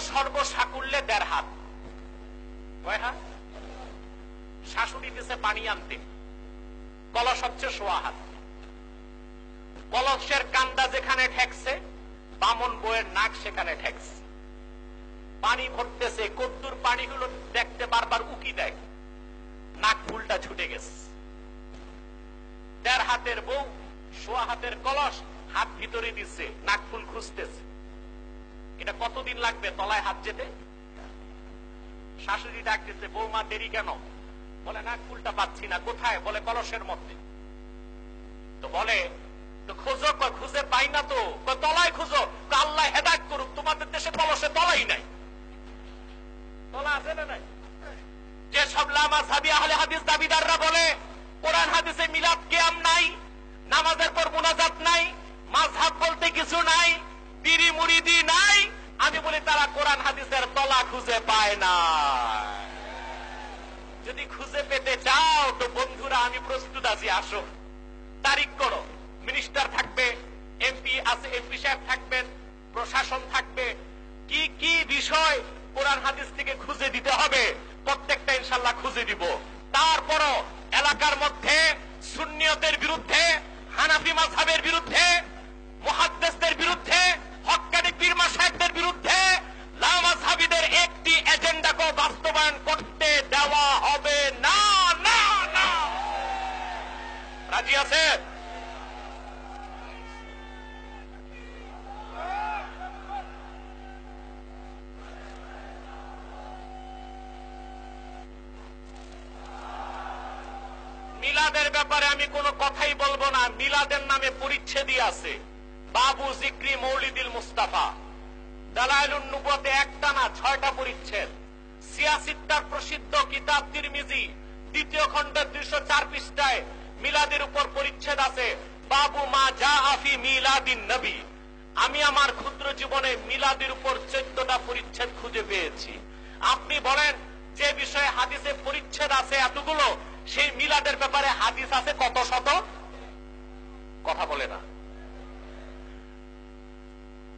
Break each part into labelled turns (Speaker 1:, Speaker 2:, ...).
Speaker 1: সর্বসাকুল্যে 1.5 হাত। কয় হাত? শাশুড়ি দিছে পানি আনতে, কলস হচ্ছে 1.25 হাত। কলসের কান্দা যেখানে ঠেকছে, বামন বউয়ের নাক সেখানে ঠেকছে। পানি ভরতেছে, কদ্দুর পানিগুলো দেখতে বারবার উকি দেয়, নাক ফুলটা ছুটে গেছে। 1.5 হাতের বউ 1.25 হাতের কলস হাত ভিতরে দিচ্ছে, নাক ফুল খুঁজতেছে। এটা কতদিন লাগবে তলায় হাত যেতে? শাশুড়ি ডাক দিচ্ছে, বৌমা দেরি কেন? বলে নাক ফুলটা পাচ্ছি না। কোথায়? বলে কলসের মধ্যে। তো বলে তো খোঁজো। খুঁজে পাই না তো। তলায় খুঁজো। আল্লাহ হেদায়েত করুক, তোমাদের দেশে কলসে তলাই নাই। তলা আছে না নাই? যে সব লামাযহাবী আহলে হাদিস দাবিদাররা বলে কোরআন হাদিসে মিলাদ কিয়াম নাই, নামাজের পর মুনাজাত নাই, মাযহাব বলতে কিছু নাই, পীরি মুরিদি নাই, আমি বলি তারা কোরআন হাদিসের তলা খুঁজে পায় না। যদি খুঁজে পেতে চাও তো বন্ধুরা আমি প্রস্তুত আছি, আসো, তারিখ করো। মিনিস্টার থাকবে, এমপি আছে, এমপি সাহেব থাকবেন, প্রশাসন থাকবে, কি কি বিষয় কোরআন হাদিস থেকে খুঁজে দিতে হবে প্রত্যেকটা ইনশাআল্লাহ খুঁজে দিব। তারপরও এলাকার মধ্যে সুন্নিয়তের বিরুদ্ধে, হানাফি মাযহাবের বিরুদ্ধে, মুহাদ্দিসদের বিরুদ্ধে, হক্কানি পীর মাশায়েখদের বিরুদ্ধে লামাযহাবীদের একটি এজেন্ডাকে বাস্তবায়ন করতে দেওয়া হবে না। না না, রাজি আছে? মিলাদের ব্যাপারে আমি কোনো কথাই বলবো না। মিলাদের নামে পরিচ্ছেদই আছে, বাবু জিক্রি মৌলিদুল মুস্তাফা, দালাইলুন নুবুওয়াতে একটানা 6টা পরিচ্ছেদ। সিয়াসিত্তার প্রসিদ্ধ কিতাব তিরমিজি 2য় খণ্ডের 204 পৃষ্ঠায় মিলাদের উপর পরিচ্ছেদ আছে, বাবু মা জাআ ফি মিলাদিন নবী। আমি আমার ক্ষুদ্র জীবনে মিলাদের উপর 14টা পরিচ্ছেদ খুঁজে পেয়েছি। আপনি বলেন যে বিষয়ে হাদিসে পরিচ্ছেদ আছে এতগুলো, সেই মিলাদের ব্যাপারে হাদিস আছে কত শত? কথা বলে না,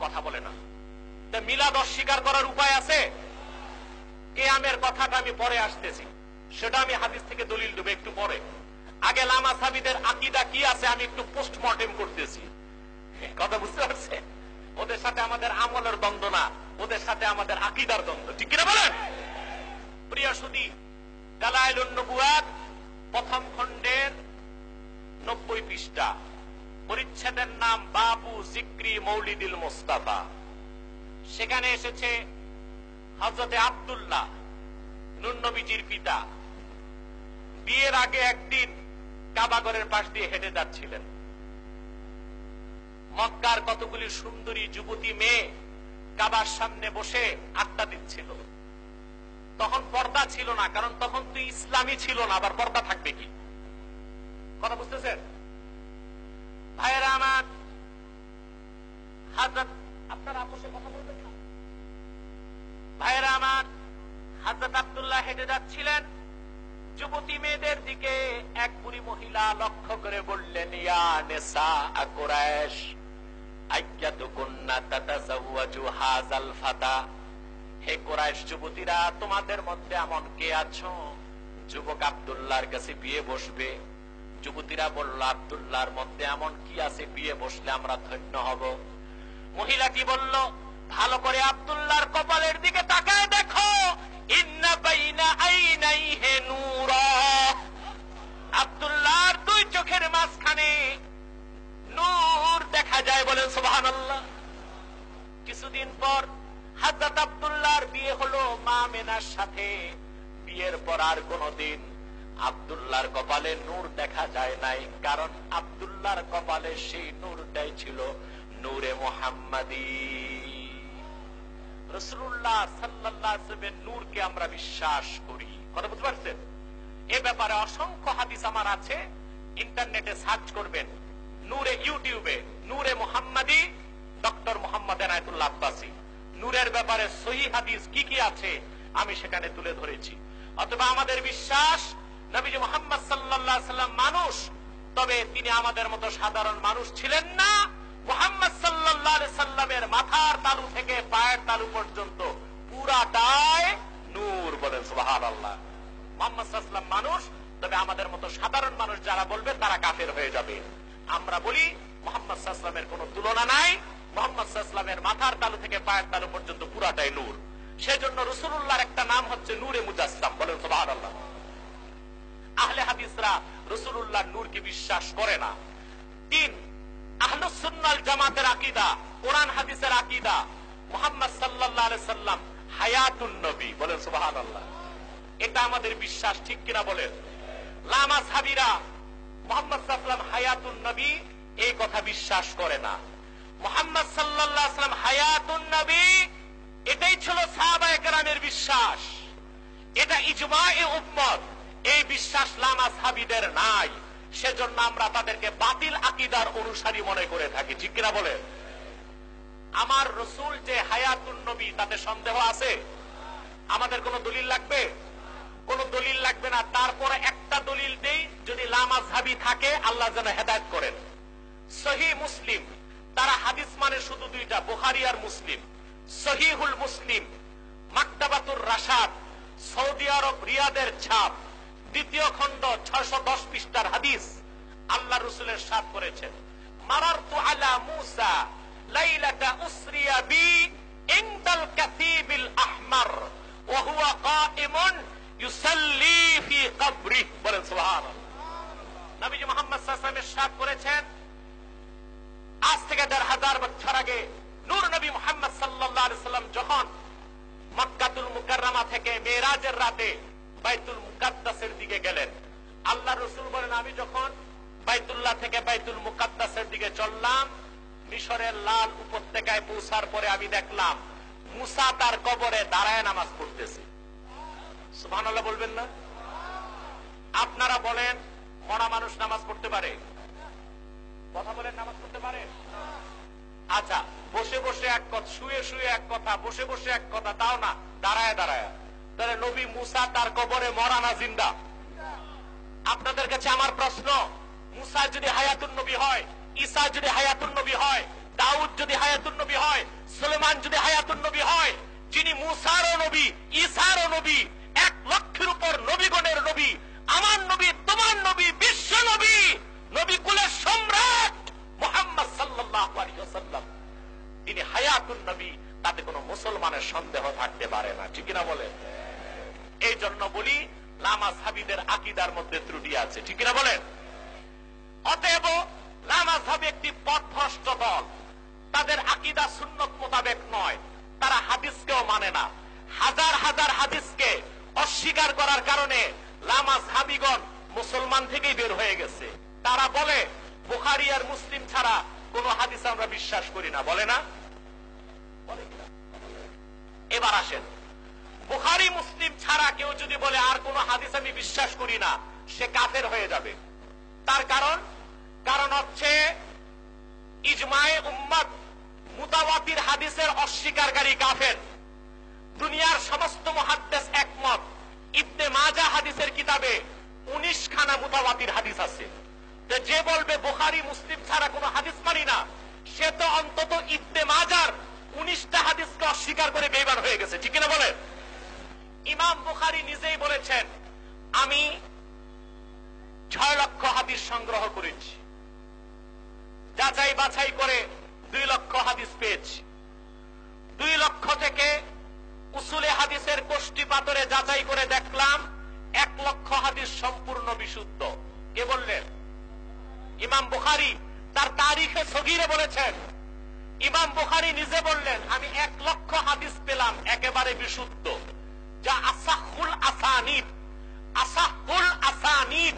Speaker 1: কথা বলে না। মিলাদ অস্বীকার করার উপায় আছে? কিয়ামের কথাটা আমি পরে আসতেছি, সেটা আমি হাদিস থেকে দলিল দেব একটু পরে। আগে লামাযহাবীদের আকীদা কি আছে আমি একটু পোস্টমর্টেম করতেছি। কথা বুঝতে পারছেন? ওদের সাথে আমাদের আমলের দ্বন্দ্ব না, ওদের সাথে আমাদের আকীদার দ্বন্দ্ব, ঠিক কিনা বলেন? প্রিয় সুধী, দালাইলুন নুবুওয়াত 1ম খণ্ডের 90 পৃষ্ঠা, পরিচ্ছেদের নাম বাবু জিক্রি মৌলিদুল মুস্তাফা। সেখানে এসেছে হযরতে আব্দুল্লাহ, নূর নবীজির পিতা, বিয়ের আগে একদিন কাবাগরের পাশ দিয়ে হেঁটে যাচ্ছিলেন। মক্কার কতগুলি সুন্দরী যুবতী মেয়ে কাবার সামনে বসে আড্ডা দিচ্ছিল। তখন পর্দা ছিল না, কারণ তখন তো ইসলামই ছিল না, আবার পর্দা থাকবে কি? কথা বুঝতেছেন ভাইয়েরা আমার? হযরত, আপনারা আপোষে কথা বলবেন না ভাইয়েরা আমার, হযরত আব্দুল্লাহ হেঁটে যাচ্ছিলেন। যুবতী মেয়েদের দিকে এক বুড়ি মহিলা লক্ষ্য করে বললেন, ইয়া নিসা কুরাইশ আইয়াতুকুন্না তাতাযাওয়াজু হাযাল ফাতা। হে কুরাইশ যুবতীরা, তোমাদের মধ্যে এমন কে আছো যুবক আব্দুল্লাহর কাছে বিয়ে বসবে? যুবতীরা বলল, আব্দুল্লাহর মধ্যে এমন কি আছে বিয়ে বসলে আমরা ধন্য হব? মহিলাটি বলল, ভালো করে আব্দুল্লাহর কপালের দিকে তাকায় দেখো, ইন্না বাইনা আইনাইহি নূরা। আব্দুল্লাহর 2 চোখের মাঝখানে নূর দেখা যায়, বলেন সুবহানাল্লাহ। কিছুদিন পর হযরত আব্দুল্লাহর বিয়ে হলো মা মেনার সাথে। বিয়ের পর আর কোনদিন আব্দুল্লাহর কপালে নূর দেখা যায় নাই, কারণ আব্দুল্লাহর কপালে সেই নূরটাই ছিল নূরে মুহাম্মাদী। রাসূলুল্লাহ সাল্লাল্লাহু আলাইহি ওয়াসাল্লামের নূরকে আমরা বিশ্বাস করি। কথা বুঝতে পারছেন? এ ব্যাপারে অসংখ্য হাদিস আমার আছে, ইন্টারনেটে সার্চ করবেন, নূরে, ইউটিউবে নূরে মুহাম্মাদী, ডক্টর মোহাম্মদ এনায়েতুল্লাহ আব্বাসী। নূরের ব্যাপারে সহিহ হাদিস কি কি আছে আমি সেখানে তুলে ধরেছি। অথবা আমাদের বিশ্বাস নবীজি মুহাম্মদ সাল্লাল্লাহু আলাইহি ওয়াসাল্লাম মানুষ, তবে তিনি আমাদের মতো সাধারণ মানুষ ছিলেন না। মুহাম্মদ সাল্লাল্লাহু আলাইহি ওয়াসাল্লামের মাথার তালু থেকে পায়ের তালু পর্যন্ত সুবহানাল্লাহ। মুহাম্মদ সাল্লাল্লাহু আলাইহি ওয়াসাল্লাম মানুষ, তবে আমাদের মতো সাধারণ মানুষ যারা বলবে তারা কাফের হয়ে যাবে। আমরা বলি মুহাম্মদ সাল্লাল্লাহু আলাইহি ওয়াসাল্লামের কোনো তুলনা নাই। মুহাম্মদ সাল্লাল্লাহু আলাইহি ওয়াসাল্লামের মাথার তালু থেকে পায়ের তালু পর্যন্ত পুরাটাই নূর। সেজন্য রাসূলুল্লাহর একটা নাম হচ্ছে নূরে মুজাসসাম। বলেন সুবহানাল্লাহ। আহলে হাদিসরা রাসূলুল্লাহর নূরকে বিশ্বাস করে না। 3, আহলুস সুন্নাহ ওয়াল জামাতের আকীদা, কোরআন হাদিসের আকীদা, মুহাম্মদ সাল্লাল্লাহু আলাইহি সাল্লাম হায়াতুন নবী। বলেন সুবহানাল্লাহ। এটা আমাদের বিশ্বাস, ঠিক কিনা বলেন? লামাযহাবীরা মুহাম্মদ সাল্লাল্লাহু আলাইহি সাল্লাম হায়াতুন নবী এই কথা বিশ্বাস করে না। মুহাম্মদ সাল্লাল্লাহু আলাইহি সাল্লাম হায়াতুন নবী এটাই ছিল সাহাবায়ে কেরামের বিশ্বাস। এটা ইজমায়ে উম্মত। এই বিশ্বাস লামাযহাবীদের নাই। সেজন্য আমরা তাদেরকে বাতিল আকীদার অনুসারী মনে করে থাকি, ঠিক কিনা বলেন? আমার রাসূল যে হায়াতুন নবী তাতে সন্দেহ আছে? আমাদের কোনো দলিল লাগবে? কোনো দলিল লাগবে না। তারপরে একটা দলিল দেই, যদি লামাযহাবী থাকে আল্লাহ যেন হেদায়েত করেন। সহিহ মুসলিম, তারা হাদিস মানে শুধু দুইটা, বুখারী আর মুসলিম। সহিহুল মুসলিম, মাকতাবাতুর রাশাদ, সৌদি আরব রিয়াদের ছাপ, 2য় খণ্ড 610 পৃষ্ঠার হাদিস। আল্লাহ রাসূলের সাথ করেছেন, মারারতু আলা মূসা লাইলাতা উসরিয়া বি ইনদাল কাসীবিল আহমার ওয়া হুয়া কাইমুন ইউসাল্লি ফি কবরিহি। বলেন সুবহানাল্লাহ। নবীজি মুহাম্মদ সাল্লাল্লাহু আলাইহি ওয়াসাল্লামের সাথ করেছেন আজ থেকে 1000 বছর আগে নূর নবী মুহাম্মদ সাল্লাল্লাহু আলাইহি ওয়াসাল্লাম যখন মক্কাতুল মুকাররমা থেকে মেরাজের রাতে বাইতুল মুকাদ্দাসের দিকে গেলেন। আল্লাহ রাসূল বলেন, আমি যখন বাইতুল্লাহ থেকে বাইতুল মুকাদ্দাসের দিকে চললাম, মিশরের লাল উপত্যকায় পৌঁছার পরে আমি দেখলাম মুসা তার কবরে দাঁড়ায় নামাজ পড়তেছে। সুবহানাল্লাহ বলবেন না? আপনারা বলেন মরা মানুষ নামাজ পড়তে পারে? কথা বলেন, নামাজ পড়তে পারে? আচ্ছা, বসে বসে এক কথা, শুয়ে শুয়ে এক কথা, বসে বসে এক কথা, তাও না, দাঁড়ায় দাঁড়ায়। তাহলে নবী মুসা তার কবরে মরা না জিন্দা? আপনাদের কাছে আমার প্রশ্ন, মুসা যদি হায়াতুন নবী হয়, ঈসা যদি হায়াতুন নবী হয়, দাউদ যদি হায়াতুন নবী হয়, সুলেমান যদি হায়াতুন নবী হয়, যিনি মুসারও নবী ঈসারও নবী, 1 লক্ষের উপর নবীগণের নবী, আমার নবী তোমার নবী বিশ্ব নবী, নবী কুলের সম্রাট মুহাম্মদ সাল্লাল্লাহু আলাইহি ওয়াসাল্লাম, তিনি হায়াতুন নবী, তাতে কোনো মুসলমানের সন্দেহ থাকতে পারে না, ঠিক কিনা বলেন? এই জন্য বলি লামাযহাবীদের আকীদার মধ্যে ত্রুটি আছে, ঠিক কিনা বলেন? অতএব লামাযহাবী একটি পথভ্রষ্ট দল। তাদের আকীদা সুন্নত মোতাবেক নয়, তারা হাদিসকেও মানে না। হাজার হাজার হাদিসকে অস্বীকার করার কারণে লামাযহাবীগণ মুসলমান থেকেই বের হয়ে গেছে। তারা বলে বুখারী আর মুসলিম ছাড়া কোন হাদিস আমরা বিশ্বাস করি না, বলে না? এবার আসেন, বুখারী মুসলিম ছাড়া কেউ যদি বলে আর কোন হাদিস আমি বিশ্বাস করি না, সে কাফের হয়ে যাবে। তার কারণ হচ্ছে ইজমায়ে উম্মত, মুতাওয়াতির হাদিসের অস্বীকারী কাফের। দুনিয়ার সমস্ত মুহাদ্দিস একমত, ইবনে মাজাহ হাদিসের কিতাবে 19 খানা মুতাওয়াতির হাদিস আছে। যে বলবে বুখারী মুসলিম ছাড়া কোনো হাদিস মানি না, সে তো অন্তত ইবনে মাজাহর 19টা হাদিসকে অস্বীকার করে বেঈমান হয়ে গেছে, ঠিক না বলেন? ইমাম বুখারী নিজেই বলেছেন, আমি 6 লক্ষ হাদিস সংগ্রহ করেছি, যাচাই বাছাই করে 2 লক্ষ হাদিস পেয়েছি। 2 লক্ষ থেকে উসুলে হাদিসের কোষ্ঠী পাথরে যাচাই করে দেখলাম 1 লক্ষ হাদিস সম্পূর্ণ বিশুদ্ধ। কে বললেন? ইমাম বুখারী তার তারিখে সগীরে বলেছেন। ইমাম বুখারী নিজে বললেন, আমি 1 লক্ষ হাদিস পেলাম একেবারে বিশুদ্ধ, যা আসাহুল আসানিদ, আসাহুল আসানিদ,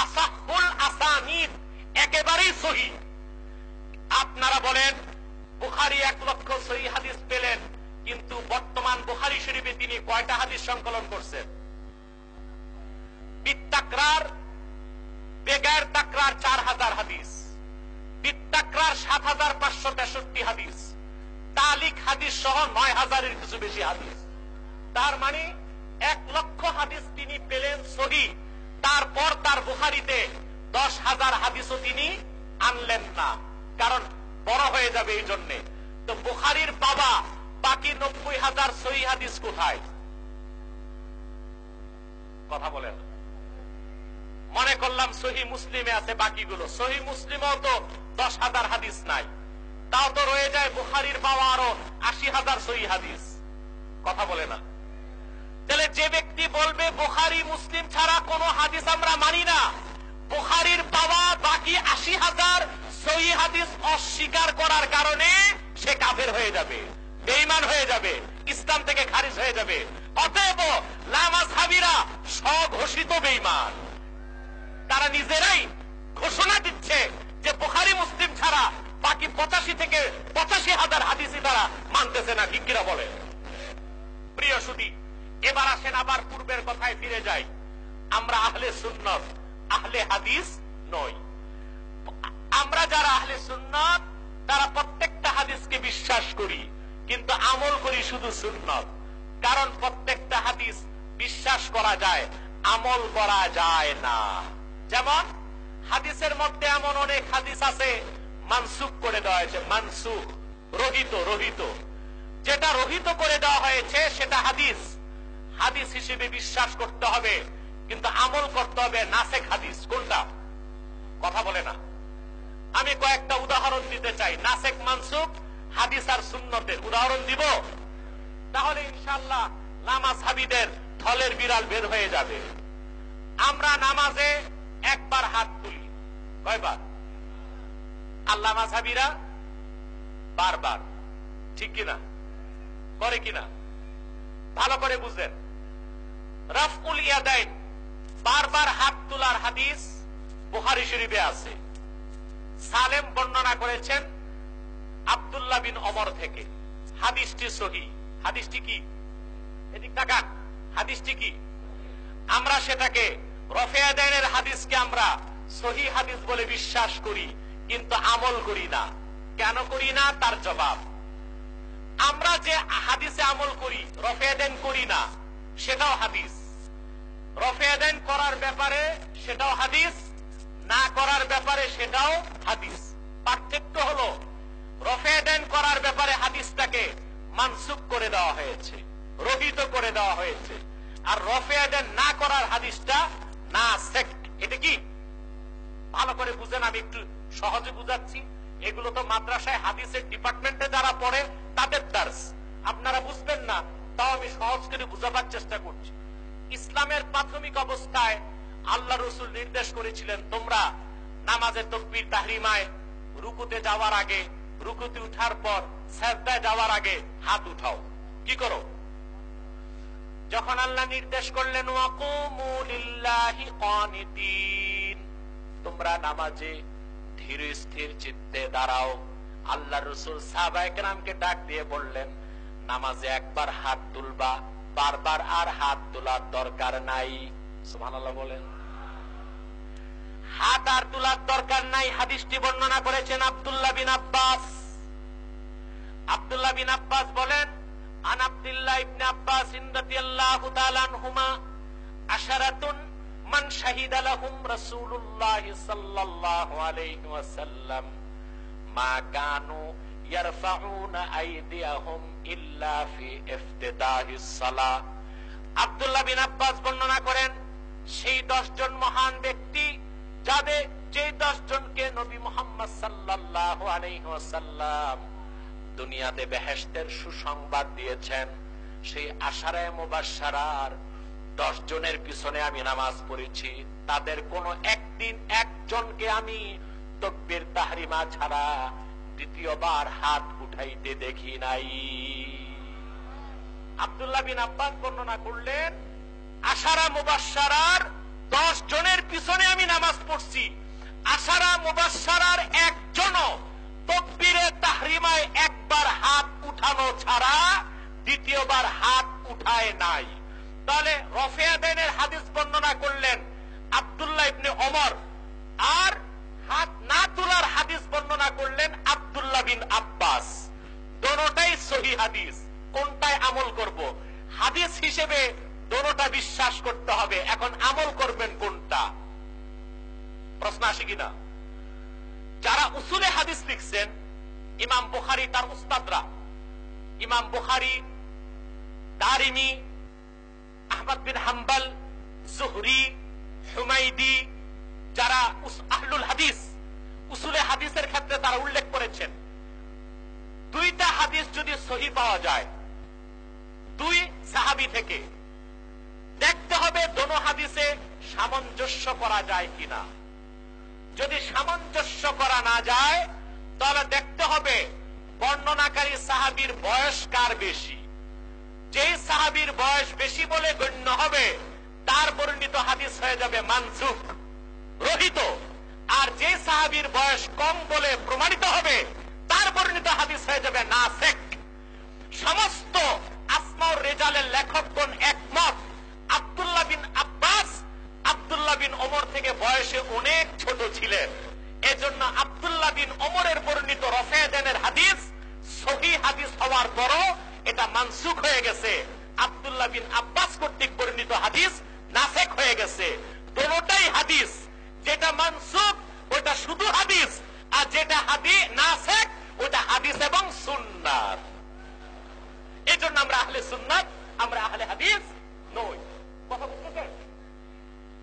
Speaker 1: আসাহুল আসানিদ, একেবারেই সহিহ। আপনারা বলেন বুখারী 1 লক্ষ সহিহ হাদিস পেলেন, কিন্তু বর্তমান বুখারী শরীফে তিনি কয়টা হাদিস সংকলন করছেন? বিত্তাকরার, বেগার তাকরার 4000 হাদিস, বিত্তাকরার 7563 হাদিস, তালিক হাদিস সহ 9000-এর কিছু বেশি হাদিস। তার মানে 1 লক্ষ হাদিস তিনি পেলেন সহিহ, তারপর তার বুখারীতে 10,000 হাদিসও তিনি আনলেন না, কারণ বড় হয়ে যাবে এই জন্য। তো বুখারীর বাবা বাকি 90,000 সহিহ হাদিস কোথায়? কথা বলেন। মনে করলাম সহি মুসলিমে আছে, বাকিগুলো সহি মুসলিমেও তো 10,000 হাদিস নাই, তাও তো রয়ে যায় বুখারীর পাওয়া আরো 80,000 সহি হাদিস। কথা বলে না। তাহলে যে ব্যক্তি বলবে বুখারী মুসলিম ছাড়া কোনো হাদিস আমরা মানি না, বুখারীর পাওয়া বাকি 80,000 সহি হাদিস অস্বীকার করার কারণে সে কাফের হয়ে যাবে, বেঈমান হয়ে যাবে, ইসলাম থেকে খারিজ হয়ে যাবে। অতএব লামাযহাবীরা স্বঘোষিত বেঈমান। তারা নিজেরাই ঘোষণা দিচ্ছে যে বুখারী মুসলিম ছাড়া বাকি 85 থেকে 85,000 হাদিসই তারা মানতেছে না। ঠিক কিনা বলে? প্রিয় সুধী, এবার আসেন আবার পূর্বের কথায় ফিরে যাই। আমরা আহলে সুন্নাত, আহলে হাদিস নই। আমরা যারা আহলে সুন্নাত তারা প্রত্যেকটা হাদিসকে বিশ্বাস করি, কিন্তু আমল করি শুধু সুন্নাত। কারণ প্রত্যেকটা হাদিস বিশ্বাস করা যায়, আমল করা যায় না। যেমন হাদিসের মধ্যে এমন অনেক হাদিস আছে মানসুখ করে দেওয়া হয়েছে, মানসুখ রহিত। যেটা রহিত করে দেওয়া হয়েছে সেটা হাদিস, হাদিস হিসেবে বিশ্বাস করতে হবে, কিন্তু আমল করতে হবে নাসেখ হাদিস। কোনটা? কথা বলে না। আমি কয়েকটা উদাহরণ দিতে চাই, নাসেখ মানসুখ হাদিস আর সুন্নতের উদাহরণ দিব, তাহলে ইনশাআল্লাহ লামাযহাবীদের থলের বিড়াল বের হয়ে যাবে। আমরা নামাজে একবার হাত তুলি, কয়বার? আর লামাযহাবীরা বারবার। ঠিক কিনা? করে কিনা? ভালো করে বুঝেন। রাফউল ইয়াদাইন, বারবার হাত তোলার হাদিস বুখারী শরীফে আছে। সালেম বর্ণনা করেছেন আব্দুল্লাহ বিন ওমর থেকে, হাদিসটি সহিহ। হাদিসটি কি? এদিক তাকান, হাদিসটি কি? আমরা সেটাকে রফে ইয়াদাইনের হাদিসকে আমরা সহিহ হাদিস বলে বিশ্বাস করি, কিন্তু আমল করি না। কেন করি না? তার জবাব। আমরা যে হাদিসে আমল করি, রফে ইয়াদাইন করি না, সেটাও হাদিস। রফে ইয়াদাইন করার ব্যাপারে সেটাও হাদিস, না করার ব্যাপারে সেটাও হাদিস। পার্থক্য হলো রফে ইয়াদাইন করার ব্যাপারে হাদিসটাকে মানসুখ করে দেওয়া হয়েছে, রহিত করে দেওয়া হয়েছে, আর রফে ইয়াদাইন না করার হাদিসটা নাসেখ। এটা কি? ভালো করে বুঝেন, আমি একটু সহজে বুঝাচ্ছি। এগুলো তো মাদ্রাসায় হাদিসের ডিপার্টমেন্টে যারা পড়ে তাদের দার্স, আপনারা বুঝবেন না, তাও আমি সহজ করে বুঝাবার চেষ্টা করছি। ইসলামের প্রাথমিক অবস্থায় আল্লাহ রাসূল নির্দেশ করেছিলেন, তোমরা নামাজে তাকবীর তাহরিমায় রুকুতে যাওয়ার আগে, রুকুতে উঠার পর, সাজদায় যাওয়ার আগে হাত উঠাও। কি করো? যখন আল্লাহ নির্দেশ করলেন ওয়াকুমু লিল্লাহি কানিতিন, তোমরা নামাজে ধীর স্থির চিত্তে দাঁড়াও, আল্লাহ রাসূল সাহাবায়ে কেরামকে ডাক দিয়ে বললেন, নামাজে একবার হাত তুলবা, বারবার আর হাত তোলার দরকার নাই। সুবহানাল্লাহ বলেন। হাত আর তোলার দরকার নাই। হাদিসটি বর্ণনা করেছেন আব্দুল্লাহ বিন আব্বাস। আব্দুল্লাহ বিন আব্বাস বলেন, আন আব্দুল্লাহ ইবনে আব্বাস রাদিয়াল্লাহু তাআলা আনহুমা আশারাতুন মান শাহিদা লাহুম রাসূলুল্লাহ সাল্লাল্লাহু আলাইহি ওয়াসাল্লাম মা কানু ইয়ারফাউনা আইদিয়াহুম ইল্লা ফি ইফতিদাহিস সালাহ। আব্দুল্লাহ বিন আব্বাস বর্ণনা করেন, সেই 10 জন মহান ব্যক্তি যাদের, যে 10 জনকে নবী মুহাম্মদ সাল্লাল্লাহু আলাইহি ওয়াসাল্লাম দুনিয়াতে বেহেশতের সুসংবাদ দিয়েছেন, সেই আশারায়ে মুবাশশারার 10 জনের পিছনে আমি নামাজ পড়েছি। তাদের কোনো একদিন একজনকে আমি তাকবীর তাহরিমা ছাড়া দ্বিতীয়বার হাত উঠাইতে দেখি নাই। আব্দুল্লাহ বিন আব্বাস বর্ণনা করলেন, আশারা মুবাশশারার 10 জনের পিছনে আমি নামাজ পড়ছি, আশারা মুবাশশারার একজনও তাকবীরে তাহরিমায় একবার হাত উঠানো ছাড়া দ্বিতীয়বার হাত উঠায় নাই। তাহলে রফে ইয়াদাইনের হাদিস বর্ণনা করলেন আব্দুল্লাহ ইবনে ওমর, আর হাত না তোলার হাদিস বর্ণনা করলেন আব্দুল্লাহ বিন আব্বাস। দোনোটাই সহিহ হাদিস। কোনটায় আমল করব? হাদিস হিসেবে দোনোটা বিশ্বাস করতে হবে, এখন আমল করবেন কোনটা? প্রশ্ন আসে কিনা? যারা উসুলে হাদিস লিখছেন, ইমাম বুখারী, তার উস্তাদরা ইমাম বুখারী, দারিমি, আহমদ বিন হাম্বল, জুহরি, হুমাইদি, যারা আহলুল হাদিস, উসুলে হাদিসের ক্ষেত্রে তারা উল্লেখ করেছেন, দুইটা হাদিস যদি সহি পাওয়া যায় দুই সাহাবী থেকে, দেখতে হবে দোনো হাদিসে সামঞ্জস্য করা যায় কিনা। যদি সামঞ্জস্য করা না যায় তাহলে দেখতে হবে বর্ণনাকারী সাহাবীর বয়স কার বেশি। যেই সাহাবীর বয়স বেশি বলে গণ্য হবে তার বর্ণিত হাদিস হয়ে যাবে মানসুখ, রহিত। আর যে সাহাবীর বয়স কম বলে প্রমাণিত হবে তার বর্ণিত হাদিস হয়ে যাবে নাসিখ। সমস্ত আসমাউর রিজালের লেখকগণ একমত, আব্দুল্লাহ বিন আব্বাস আব্দুল্লাহ বিন ওমর থেকে বয়সে অনেক ছোট ছিলেন। এজন্য আব্দুল্লাহ বিন ওমরের বর্ণিত রফেদানের হাদিস সহিহ হাদিস হওয়ার পরও এটা মানসুখ হয়ে গেছে। আব্দুল্লাহ বিন আব্বাস কর্তৃক বর্ণিত হাদিস নাসিখ হয়ে গেছে। দুটোটাই হাদিস, যেটা মানসুখ ওটা শুধু হাদিস, আর যেটা হাদিস নাসিখ ওটা হাদিস এবং সুন্নাত। এজন্য আমরা আহলে সুন্নাত, আমরা আহলে হাদিস নই। কথা বুঝতেছেন?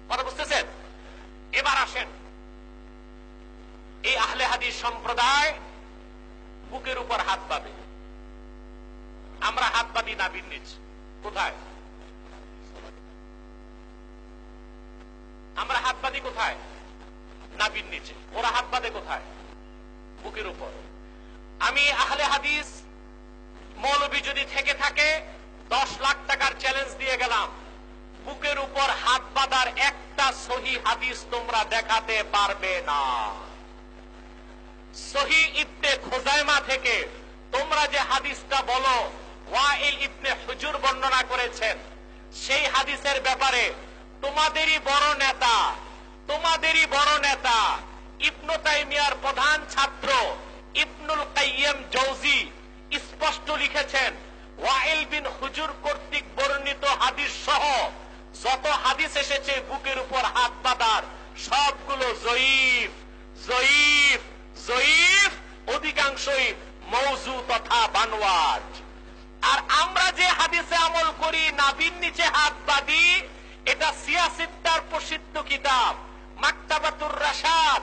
Speaker 1: কথা বুঝতেছেন? এবার আসেন, এই আহলে হাদিস সম্প্রদায় বুকের উপর হাত পাবে। আমরা হাত বাঁধি নাভির নিচ। কোথায়? আমরা হাত বাঁধি কোথায়? নাভির নিচে। ওরা হাত বাঁধে কোথায়? বুকের উপর। আমি আহলে হাদিস মৌলবী যদি থেকে থাকে 10 লাখ টাকার চ্যালেঞ্জ দিয়ে গেলাম, বুকের উপর হাত বাঁধার একটা সহি হাদিস তোমরা দেখাতে পারবে না। সহি ইবনে খুজাইমা থেকে তোমরা যে হাদিসটা বলো ওয়াইল ইবনে হুজুর বর্ণনা করেছেন, সেই হাদিসের ব্যাপারে তোমাদেরই বড় নেতা ইবনে তাইমিয়ার প্রধান ছাত্র ইবনুল কাইয়্যিম জৌজি স্পষ্ট লিখেছেন, ওয়াইল বিন হুজুর কর্তৃক বর্ণিত হাদিস সহ যত হাদিস এসেছে বুকের উপর হাত বাঁধার সবগুলো জয়ীফ, অধিকাংশই মওযু তথা বানোয়াট। আর আমরা যে হাদিসে আমল করি নাভির নিচে হাত বাঁধি, এটা সিয়াসিত্তার প্রসিদ্ধ কিতাব মাকতাবাতুর রাশাদ,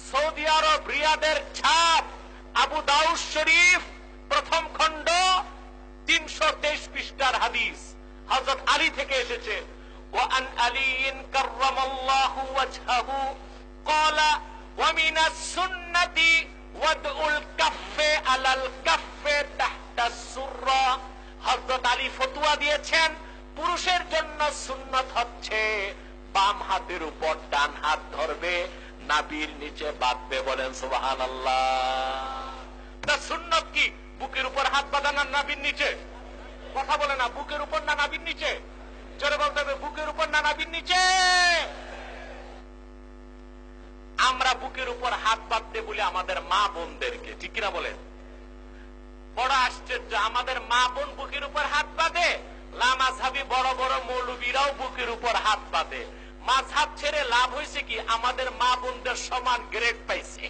Speaker 1: সৌদি আরব রিয়াদের ছাপ, আবু দাউদ শরীফ প্রথম খণ্ড 323 পৃষ্ঠার হাদিস। হযরত আলী থেকে এসেছে, ওয়া আন আলীন কাররামাল্লাহু ওয়াজহাহু ক্বালা ওয়া মিনাস সুন্নতি ওয়াদউল কাফফে আলাল কাফফে তাহতাস সুররা। হযরত আলী ফতোয়া দিয়েছেন পুরুষের জন্য সুন্নাত হচ্ছে বাম হাতের উপর ডান হাত ধরবে, নাভির নিচে বাঁধবে। বলেন সুবহানাল্লাহ। তা সুন্নাত কি? বুকের উপর হাত বাঁধা না নাভির নিচে? কথা বলে না, বুকের উপর না নাভির নিচে? জোরে বলতে হবে, বুকের উপর না নাভির নিচে? আমরা বুকের উপর হাত বাঁধতে বলি আমাদের মা বোনদেরকে, ঠিক কিনা বলেন? বড় আশ্চর্য, আমাদের মা বোন বুকের উপর হাত বাঁধে, লামাযহাবী বড় বড় মৌলবীরাও বুকের উপর হাত বাঁধে। মাযহাব ছেড়ে লাভ হয়েছে কি? আমাদের মা বোনদের সমান গ্রেড পাইছে,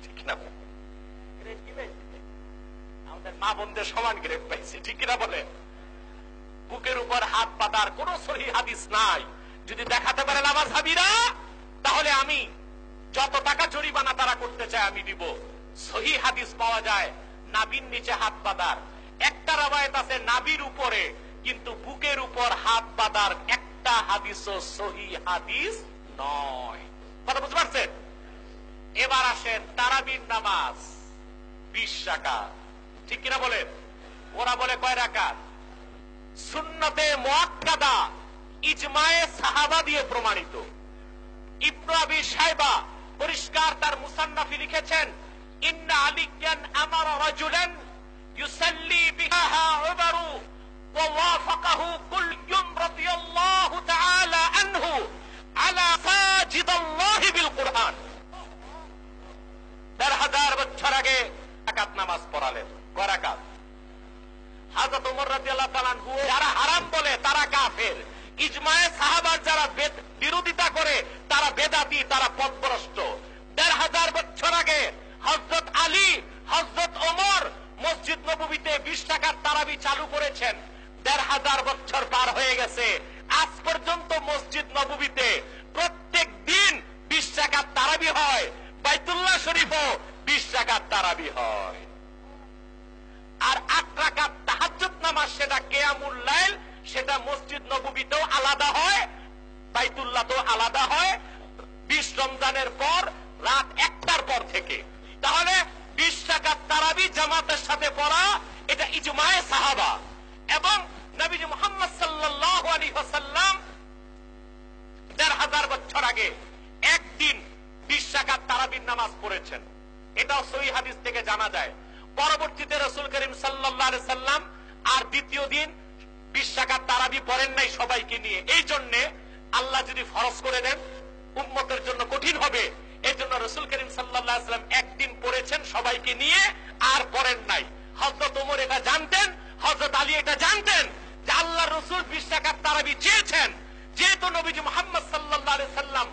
Speaker 1: ঠিক না? আমাদের মা বোনদের সমান গ্রেড পাইছে, ঠিক কিনা বলেন? বুকের উপর হাত বাঁধার কোন সহিহ হাদিস নাই। যদি দেখাতে পারে লামাযহাবীরা, তাহলে আমি যত টাকা জরিমানা তারা করতে চায় আমি দিব। সহিহ হাদিস পাওয়া যায় নাভির নিচে হাত বাঁধার। একটা রওয়ায়াত আছে নাভির উপরে, কিন্তু বুকের উপর হাত বাঁধার একটা হাদিসও সহিহ হাদিস নয়। কথা বুঝতে পারছেন? এবার আসেন তারাবির নামাজ 20 রাকাত, ঠিক কিনা বলেন? ওরা বলে কয় রাকাত? সুন্নতে মুআক্কাদা ইজমায়ে সাহাবা দিয়ে প্রমাণিত। ইবনে আবি শাইবা পরিষ্কার তার মুসান্নাফে লিখেছেন, ইন্না আলিয়ান আমারা রাজুলান ইউসাল্লি বিহা উমারু ওয়া ওয়াফাকাহু কুল্লুন রাদিয়াল্লাহু তাআলা আনহু আলা সাজিদাল্লাহি বিল কুরআন। 1000 বছর আগে রাকাত নামাজ পড়ালেন। কয় রাকাত? হযরত ওমর রাদিয়াল্লাহু তাআলা আনহু যারা হারাম বলে তারা কাফের, ইজমায়ে সাহাবার যারা বিরোধিতা করে তারা বেদাতি, তারা পথভ্রষ্ট। 1000 বছর আগে হযরত আলী, হযরত ওমর মসজিদ নববীতে 20 টাকার তারাবি চালু করেছেন। 1000 বছর পার হয়ে গেছে, আজ পর্যন্ত মসজিদ নববীতে প্রত্যেক দিন 20 রাকাত তারাবি হয়, বাইতুল্লাহ শরীফও 20 রাকাত তারাবি হয়। আর 8 রাকাত তাহাজ্জুদ নামাজ, সেটা কিয়ামুল লাইল, সেটা মসজিদ নববীতেও আলাদা হয়, বাইতুল্লাহতেও আলাদা হয় 20 রমজানের পর রাত 1টার পর থেকে। তাহলে 20 রাকাত তারাবি জামাতের সাথে পড়া, এটা ইজমায়ে সাহাবা। এবং নবীজি মুহাম্মদ সাল্লাল্লাহু আলাইহি ওয়াসাল্লাম 1000 বছর আগে একদিন 20 রাকাত তারাবির নামাজ পড়েছেন, এটাও সহিহ হাদিস থেকে জানা যায়। পরবর্তীতে রাসূল করিম সাল্লাল্লাহু আলাইহি সাল্লাম আর দ্বিতীয় দিন 20 রাকাত তারাবি পড়েন নাই সবাইকে নিয়ে। এই জন্য আল্লাহ যদি ফরজ করে দেন উম্মতের জন্য কঠিন হবে, এই জন্য রাসূল করিম সাল্লাল্লাহু আলাইহি সাল্লাম একদিন পড়েছেন সবাইকে নিয়ে, আর পড়েন নাই। হযরত ওমর এটা জানতেন, হযরত আলী এটা জানতেন যে আল্লাহর রাসূল 20 রাকাত তারাবি চেয়েছেন। যেহেতু নবীজি মুহাম্মদ সাল্লাল্লাহু আলাইহি সাল্লাম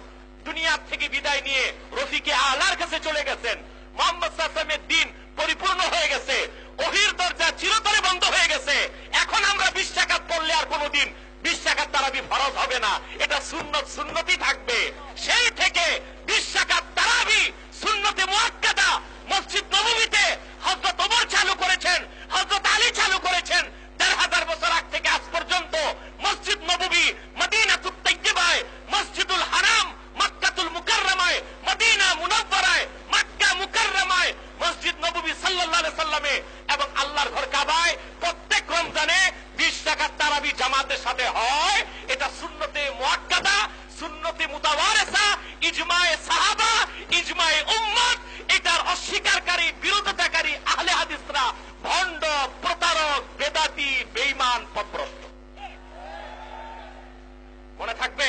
Speaker 1: দুনিয়া থেকে বিদায় নিয়ে রফিকে আলার কাছে চলে গেছেন, মুহাম্মদ সাল্লাল্লাহু আলাইহি ওয়াসাল্লামের দ্বীন পরিপূর্ণ হয়ে গেছে, ওহীর দরজা চিরতরে বন্ধ হয়ে গেছে। এখন আমরা 20 রাকাত পড়লে আর কোনোদিন 20 রাকাত তারাবি ফরজ হবে না, এটা সুন্নত সুন্নতই থাকবে। সেই থেকে 20 রাকাত তারাবি সুন্নতে মুআক্কাদা মসজিদ নববীতে হযরত ওমর চালু করেছেন, হযরত আলী চালু করেছেন। 1000 বছর আগ থেকে আজ পর্যন্ত মসজিদ নববী মদিনাতুত তাইয়্যিবায়, মসজিদুল হারাম মক্কাতুল মুকাররমায়, মদিনা মুনাওয়ারায়, মক্কা মুকাররমায়, মসজিদ নববী সাল্লাল্লাহু আলাইহি সাল্লামে এবং আল্লাহর ঘর কাবায় প্রত্যেক রমজানে 20 রাকাত তারাবি জামাতের সাথে হয়। এটা সুন্নতে মুআক্কাদা, সুন্নতে মুতাওয়ারিসা, ইজমায়ে সাহাবা, ইজমায়ে উম্মত। এটার অস্বীকারী, বিরোধিতাকারী আহলে হাদিসরা ভণ্ড, প্রতারক, বেদাতি, বেঈমান, পথভ্রষ্ট। মনে থাকবে?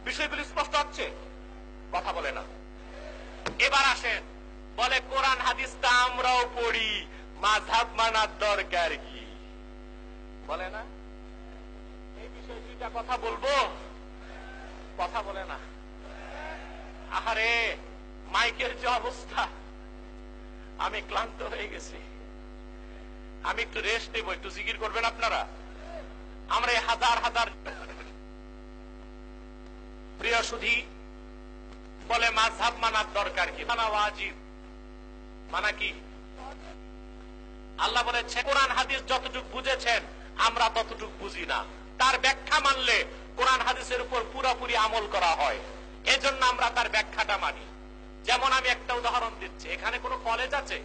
Speaker 1: বিষয়গুলি স্পষ্ট হচ্ছে? কথা বলে না। এবার আসেন, বলে কোরআন হাদিসটা আমরাও পড়ি, মাযহাব মানার দরকার কি? বলে না? এই বিষয়ে দুইটা কথা বলবো, কথা বলে না। আহারে মাইকের যে অবস্থা, আমি ক্লান্ত হয়ে গেছি, আমি একটু রেস্ট নেব, একটু জিকির করবেন আপনারা। আমরা এই হাজার হাজার প্রিয় সুধী বলে মাযহাব মানার দরকার কি? মানা ওয়াজিব। মানা কি? আল্লাহ বলেছেন কোরআন হাদিস যতটুকু বুঝেছেন আমরা ততটুকু বুঝি না, তার ব্যাখ্যা মানলে কোরআন হাদিসের উপর পুরোপুরি আমল করা হয়, এজন্য আমরা তার ব্যাখ্যাটা মানি। যেমন আমি একটা উদাহরণ দিচ্ছি, এখানে কোনো কলেজ আছে?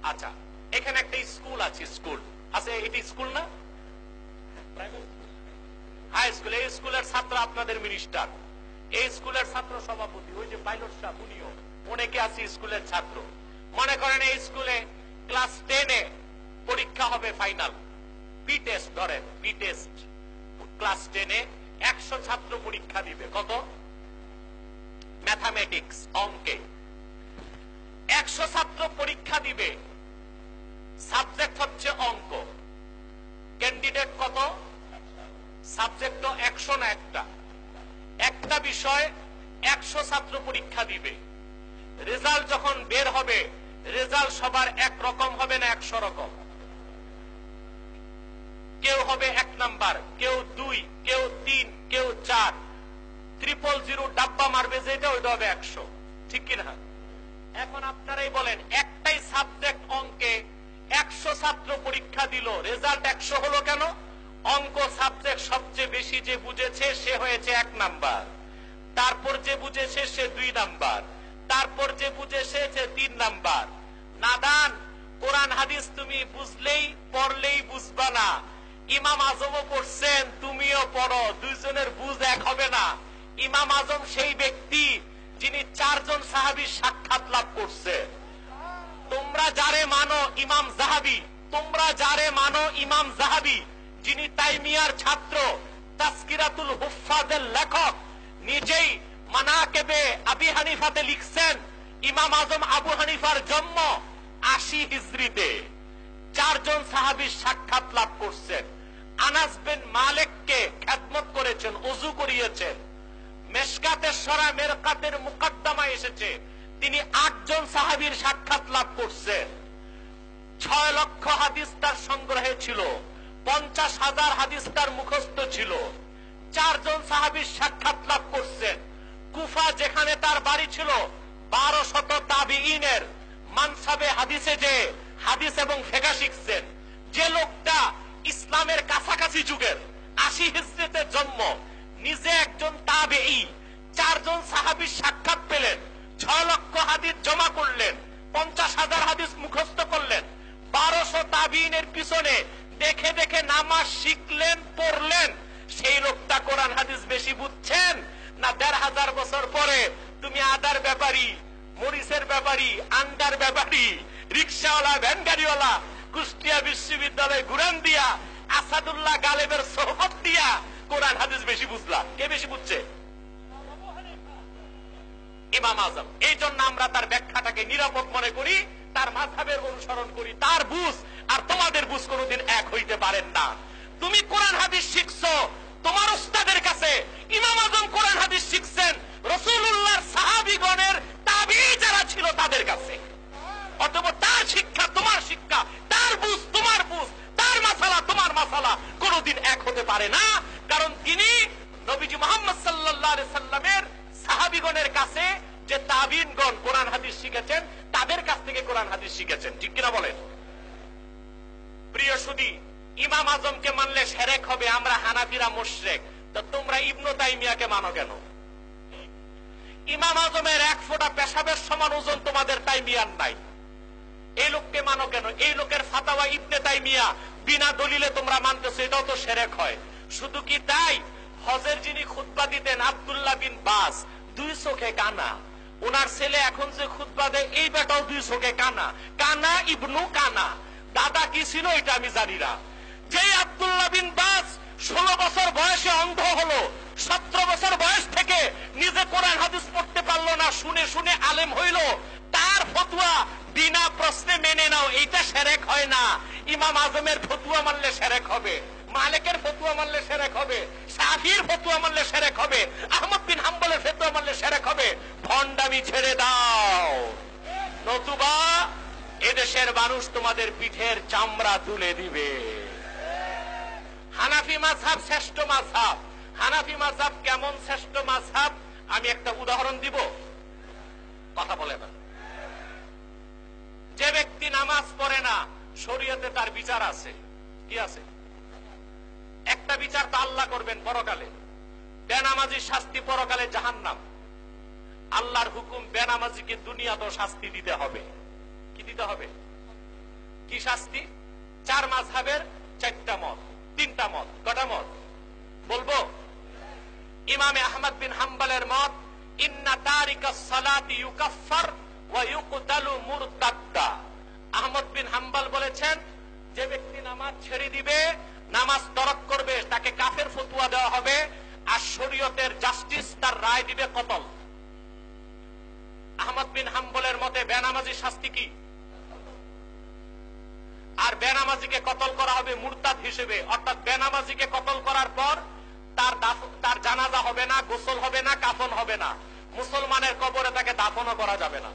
Speaker 1: আচ্ছা, এখানে একটা স্কুল আছে, স্কুল আছে, এটি স্কুল না? High school. এই স্কুলের ছাত্র আপনাদের মিনিস্টার, এই স্কুলের ছাত্র সভাপতি, ওই যে পাইলট সাহেব উনিও, অনেকে আছে স্কুলের ছাত্র। মনে করেন এই স্কুলে ক্লাস 10-এ পরীক্ষা হবে ফাইনাল, পি টেস্ট ধরেন, পি টেস্ট। ক্লাস 10-এ 100 ছাত্র পরীক্ষা দিবে। কত? ম্যাথামেটিক্স, অঙ্কে 100 ছাত্র পরীক্ষা দিবে, সাবজেক্ট হচ্ছে অঙ্ক। ক্যান্ডিডেট কত? সাবজেক্ট 100 না একটা, একটা বিষয় 100 ছাত্র পরীক্ষা দিবে। রেজাল্ট যখন বের হবে, রেজাল্ট সবার এক রকম হবে না 100 রকম? কেউ হবে 1 নাম্বার, কেউ 2, কেউ 3, কেউ 4, 000 ডাব্বা মারবে যেটা, ওইটা হবে 100, ঠিক কিনা? এখন আপনারাই বলেন, একটাই সাবজেক্ট অঙ্কে 100 ছাত্র পরীক্ষা দিল, রেজাল্ট 100 হলো কেন? অঙ্ক সাবজেক্ট সবচেয়ে বেশি যে বুঝেছে সে হয়েছে 1 নাম্বার, তারপর যে বুঝেছে সে 2 নাম্বার, তারপর যে বুঝেছে সে 3 নাম্বার। নাদান, কোরআন হাদিস তুমি বুঝলেই পড়লেই বুঝবা না। ইমাম আজমও পড়ছেন, তুমিও পড়ো, দুইজনের বুঝ এক হবে না। ইমাম আজম সেই ব্যক্তি যিনি 4 জন সাহাবীর সাক্ষাৎ লাভ করছে। তোমরা যারে মানো ইমাম যাহাবী, তোমরা যারে মানো ইমাম যাহাবী, যিনি তাইমিয়ার ছাত্র, তাসকিরাতুল হুফাজের লেখক, নিজেই মানাকেবে আবি হানিফাতে লিখছেন ইমাম আজম আবু হানিফার জন্ম 80 হিজরিতে। 4 জন সাহাবীর সাক্ষাৎ লাভ করছেন। আনাস বিন মালিককে খেদমত করেছেন, ওযু করিয়েছেন। মেশকাতের সরা মেরকাতের মুকদ্দমায় এসেছে তিনি 8 জন সাহাবীর সাক্ষাৎ লাভ করছেন। 6 লক্ষ হাদিস তার সংগ্রহে ছিল। 50,000 হাদিস তার মুখস্থ ছিল। 4 জন সাহাবীর সাক্ষাৎ লাভ করছেন। কুফা যেখানে তার বাড়ি ছিল, 1200 তাবিঈনের মানসাবে হাদিসে যে হাদিস এবং ফিকহ শিখছেন। যে লোকটা ইসলামের কাছাকাছি যুগের 80 হিজরিতে জন্ম, নিজে একজন তাবেঈ, 4 জন সাহাবীর সাক্ষাৎ পেলেন, 6 লক্ষ হাদিস জমা করলেন, 50,000 হাদিস মুখস্থ করলেন, 1200 তাবিঈনের পিছনে দেখে দেখে নামাজ শিখলেন, পড়লেন। সেই লোকটা কোরআন হাদিস বেশি বুঝছেন না 1500 বছর পরে তুমি আদার ব্যাপারী, মরিচের ব্যাপারী, আন্ডার ব্যাপারী, রিকশাওয়ালা, ভ্যান গাড়িওয়ালা, কুষ্টিয়া বিশ্ববিদ্যালয়ে ঘুরান দিয়া, আসাদুল্লাহ গালেবের সোহবত দিয়া কোরআন হাদিস বেশি বুঝলা? কে বেশি বুঝছে? ইমাম আজম। এই জন্য আমরা তার ব্যাখ্যাটাকে নিরাপদ মনে করি, তার মাযহাবের অনুসরণ করি। তার বুঝ আর তোমাদের বুঝ কোনোদিন এক হইতে পারেন না। তুমি কোরআন হাদিস শিখছো তোমার উস্তাদের কাছে, ইমাম আজম কোরআন হাদিস শিখছেন রাসূলুল্লাহর সাহাবীগণের তাবিঈ যারা ছিল তাদের কাছে। অতঃপর তার শিক্ষা তোমার শিক্ষা, তার বুঝ তোমার বুঝ, তার মাসালা তোমার মাসালা কোনোদিন এক হতে পারে না। কারণ তিনি নবীজি মুহাম্মদ সাল্লাল্লাহু আলাইহি সাল্লামের সাহাবীগণের কাছে যে তাবিঈনগণ কোরআন হাদিস শিখেছেন তাদের কাছ থেকে কোরআন হাদিস শিখেছেন। ঠিক কিনা বলেন? প্রিয় সুধী, ইমাম আজমকে মানলে শিরক হবে। আমরা হানাফিরা মুশরিক, তো তোমরা ইবনে তাইমিয়াকে মানো কেন? ইমাম আজমের 1 ফোঁটা পেশাবের সমান ওজন তোমাদের তাইমিয়ার নাই, এই লোককে মানো কেন? এই লোকের ফাতাওয়া ইবনে তাইমিয়া বিনা দলিলে তোমরা মানতেছো, এটাও তো শিরক হয়। শুধু কি তাই, হজের যিনি খুতবা দিতেন আব্দুল্লাহ বিন বাস, 2 চোখে কানা। ওনার ছেলে এখন যে খুতবা দেয় এই বেটাও 2 চোখে কানা। কানা ইবনু কানা। দাদা কি ছিল এটা আমি জানি না। যে আব্দুল্লাহ বিন বাস 16 বছর বয়সে অন্ধ হলো, 17 বছর বয়স থেকে নিজে কোরআন হাদিস পড়তে পারলো না, শুনে শুনে আলেম হইল, তার ফতোয়া বিনা প্রশ্নে মেনে নাও, এইটা শিরক হয় না। ইমাম আজমের ফতোয়া মানলে শিরক হবে, মালিকের ফতোয়া মানলে শিরক হবে, শাফিঈর ফতোয়া মানলে শিরক হবে, আহমদ বিন হাম্বলের ফতোয়া মানলে শিরক হবে। ভণ্ডামি ছেড়ে দাও, নতুবা এদেশের মানুষ তোমাদের পিঠের চামড়া তুলে দিবে। হানাফি মাযহাব শ্রেষ্ঠ মাযহাব। হানাফি মাযহাব কেমন শ্রেষ্ঠ মাযহাব আমি একটা উদাহরণ দিব, কথা বলে না। যে ব্যক্তি নামাজ পড়ে না শরীয়তে তার বিচার আছে। কি আছে? একটা বিচার তো আল্লাহ করবেন পরকালে। বেনামাজির শাস্তি পরকালে জাহান্নাম। আল্লাহর হুকুম বেনামাজিকে দুনিয়াতেও শাস্তি দিতে হবে। কি দিতে হবে? কি শাস্তি? 4 মাযহাবের 4টা মত, 3টা মত। কটা মত বলবো? ইমামে আহমদ বিন হাম্বলের মত, ইন্না তারিকাস সালাতি ইউকাফফার ওয়া ইউকতালু মুরতাদ্দা। আহমদ বিন হাম্বল বলেছেন যে ব্যক্তি নামাজ ছেড়ে দিবে, নামাজ তরক করবে, তাকে কাফের ফতোয়া দেওয়া হবে, আর শরীয়তের জাস্টিস তার রায় দিবে কতল। আহমদ বিন হাম্বলের মতে বেনামাজির শাস্তি কি? আর বেনামাজিকে কতল করা হবে মুরতাদ হিসেবে, অর্থাৎ বেনামাজিকে কতল করার পর তার জানাজা হবে না, গোসল হবে না, কাফন হবে না, মুসলমানের কবরে তাকে দাফনও করা যাবে না।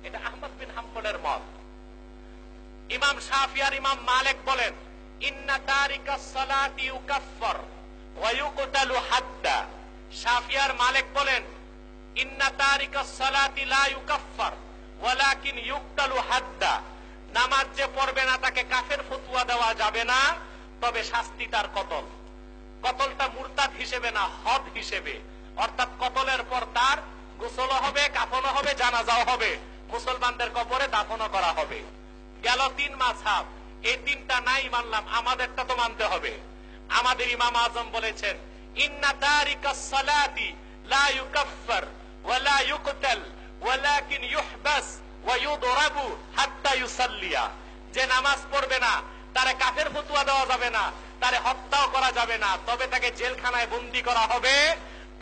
Speaker 1: এটা আহমদ বিন হাম্বলের মত। ইমাম শাফিঈ আর ইমাম মালিক বলেন ইন্না তারিকাস সালাতি ইউকাফফার ওয়া ইউকতালু হাদ্দা। শাফিঈ আর মালিক বলেন ইন্না তারিকাস সালাতি লা ইউকাফফার ওয়ালাকিন ইউকতালু হাদ্দা। নামাজ যে পড়বে না তাকে কাফের ফতোয়া দেওয়া যাবে না, তবে শাস্তি তার কতল। কতলটা মুরতাদ হিসেবে না, হদ হিসেবে, অর্থাৎ কতলের পর তার গোসলও হবে, কাফনও হবে, জানাজাও হবে, মুসলমানদের কবরে দাফনও করা হবে। গেল 3 মাযহাব। এই 3টা নাই মানলাম, আমাদেরটা তো মানতে হবে। আমাদের ইমাম আজম বলেছেন ইন্না তারিকাস সালাতি লা ইউকাফফার ওয়া লা ইউকতাল ওয়ালাকিন ইউহবাস ওয়া ইউদরাবু হাত্তা ইউসাল্লিয়া। যে নামাজ পড়বে না তারে কাফের ফতোয়া দেওয়া যাবে না, তারে হত্যাও করা যাবে না, তবে তাকে জেলখানায় বন্দী করা হবে।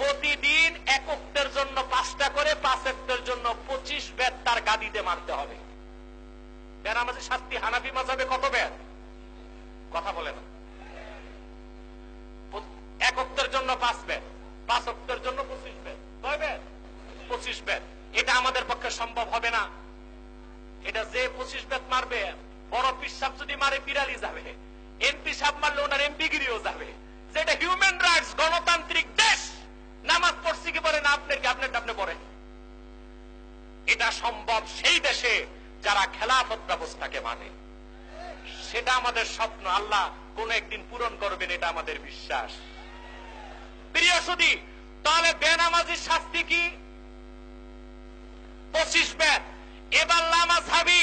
Speaker 1: প্রতিদিন 1 ওয়াক্তের জন্য 5টা করে, 5 ওয়াক্তের জন্য 25 বেত তার গাদিতে মারতে হবে। বেনামাজির শাস্তি হানাফি মাযহাবে কত বেত? কথা বলে না। 1 ওয়াক্তের জন্য 5 বেত, 5 ওয়াক্তের জন্য 25 বেত। কয় বেত? 25 বেত। এটা আমাদের পক্ষে সম্ভব হবে না। এটা যে 25 বেত মারবে, বড় পিশাব যদি মারে পিরালি যাবে। হিসাব মারলে ওনার এমপি গিরিও যাবে, যেটা হিউম্যান রাইটস গণতান্ত্রিক দেশ। নামাজ পড়ছি কি বলেন আপনার কি আপনারটা আপনি পড়েন। এটা সম্ভব সেই দেশে যারা খেলাফত ব্যবস্থাকে মানে। সেটা আমাদের স্বপ্ন, আল্লাহ কোন একদিন পূরণ করবেন, এটা আমাদের বিশ্বাস। প্রিয় সুধী, তাহলে বেনামাজির শাস্তি কি? 25 বেত। এবার লামাযহাবী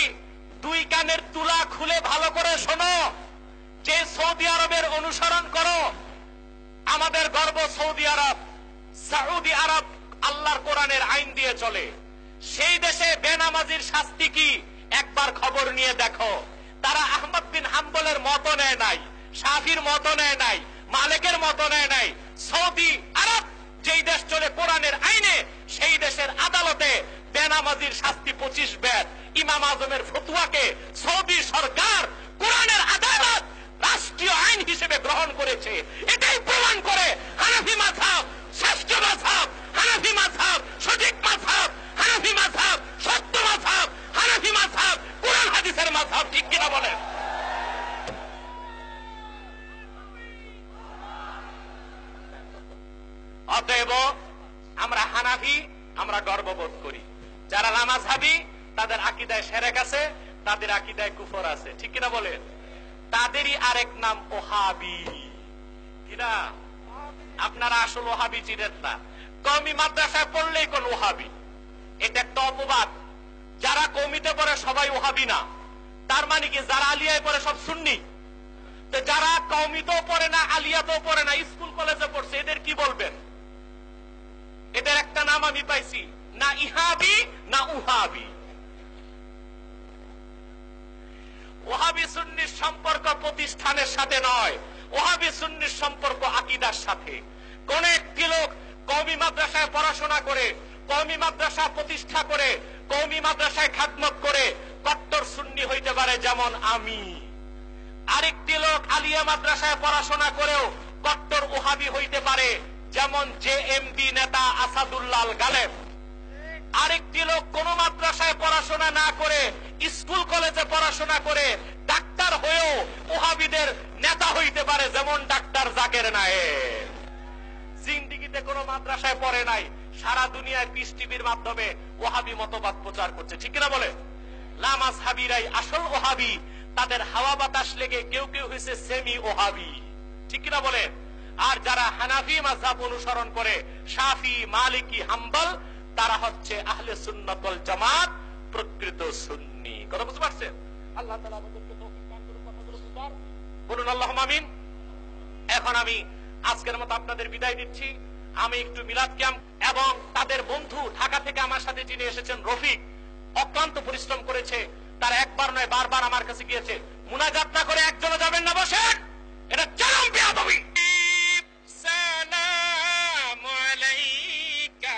Speaker 1: দুই কানের তুলা খুলে ভালো করে শোনো, যে সৌদি আরবের অনুসরণ করো। আমাদের গর্ব সৌদি আরব। সৌদি আরব আল্লাহর কোরআনের আইন দিয়ে চলে। সেই দেশে বেনামাজির শাস্তি কি একবার খবর নিয়ে দেখো। তারা আহমদ বিন হাম্বলের মতো নেয় নাই, শাফির মতো নেয় নাই, মালিকের মতো নেয় নাই। সৌদি আরব যেই দেশ চলে কোরআনের আইনে, সেই দেশের আদালতে বেনামাজির শাস্তি 25 বেত। ইমাম আজমের ফতোয়াকে সৌদি সরকার কোরআনের আদালত রাষ্ট্রীয় আইন হিসেবে গ্রহণ করেছে। এটাই প্রমাণ করে হানাফি মাযহাব শ্রেষ্ঠ মাযহাব, হানাফি মাযহাব সঠিক মাযহাব, হানাফি মাযহাব সত্য মাযহাব, হানাফি মাযহাব কোরআন হাদিসের মাযহাব। ঠিক কিনা বলেন? অতএব আমরা হানাফি, আমরা গর্ববোধ করি। যারা লামাযহাবী তাদের আকীদায় শিরক আছে, তাদের আকীদায় কুফর আছে। ঠিক কিনা বলেন? তাদেরই আরেক নাম ওহাবি। কিনা? আপনারা আসল ওহাবি চিনেন না। কওমি মাদ্রাসায় পড়লেই কোন ওহাবি, এটা একটা অপবাদ। যারা কওমিতে পড়ে সবাই ওহাবি না। তার মানে কি যারা আলিয়ায় পড়ে সব সুন্নি? তো যারা কওমিতেও পড়ে না, আলিয়াতেও পড়ে না, স্কুল কলেজে পড়ছে, এদের কি বলবেন? এদের একটা নাম আমি পাইছি, না ইহাবি না উহাবি। ওহাবি সুন্নির সম্পর্ক প্রতিষ্ঠানের সাথে নয়, ওহাবি সুন্নির সম্পর্ক আকীদার সাথে। কোন একটি লোক কওমি মাদ্রাসায় পড়াশোনা করে, কওমি মাদ্রাসা প্রতিষ্ঠা করে, কওমি মাদ্রাসায় খাদমত করে কট্টর সুন্নি হইতে পারে, যেমন আমি। আরেকটি লোক আলিয়া মাদ্রাসায় পড়াশোনা করেও কট্টর ওহাবি হইতে পারে, যেমন জেএমবি নেতা আসাদুল্লাহ আল গালেব। আরেকটি লোক কোন মাদ্রাসায় পড়াশোনা না করে, স্কুল কলেজে পড়াশোনা করে ডাক্তার হয়েও ওহাবিদের নেতা হইতে পারে, যেমন ডাক্তার জাকের নায়েক। জিন্দেগিতে কোন মাদ্রাসায় পড়ে নাই, সারা দুনিয়ায় পিস টিভির মাধ্যমে ওহাবি মতবাদ প্রচার করছে। ঠিক কিনা বলে? লামাযহাবীরাই আসল ওহাবি। তাদের হাওয়া বাতাস লেগে কেউ কেউ হয়েছে সেমি ওহাবি। ঠিক কিনা বলে? আর যারা হানাফি মাযহাব অনুসরণ করে, শাফি, মালিকি, হাম্বল, তারা হচ্ছে আহলে সুন্নাত ওয়াল জামাত, প্রকৃত সুন্নি। কথা বুঝতে পারছেন? আল্লাহ তাআলা আমাদেরকে তৌফিক দান করুন। কথাগুলো বুঝার বলুন আল্লাহুম্মা আমিন। এখন আমি আজকের মতো আপনাদের বিদায় দিচ্ছি। আমি একটু মিলাদ ক্যাম্প এবং তাদের বন্ধু ঢাকা থেকে আমার সাথে যিনি এসেছেন রফিক, অক্লান্ত পরিশ্রম করেছে। তারা একবার নয় বারবার আমার কাছে গিয়েছে। মুনাজাত না করে একজনও যাবেন না, বসেন। এটা চরম বেয়াদবি। সালামু আলাইকা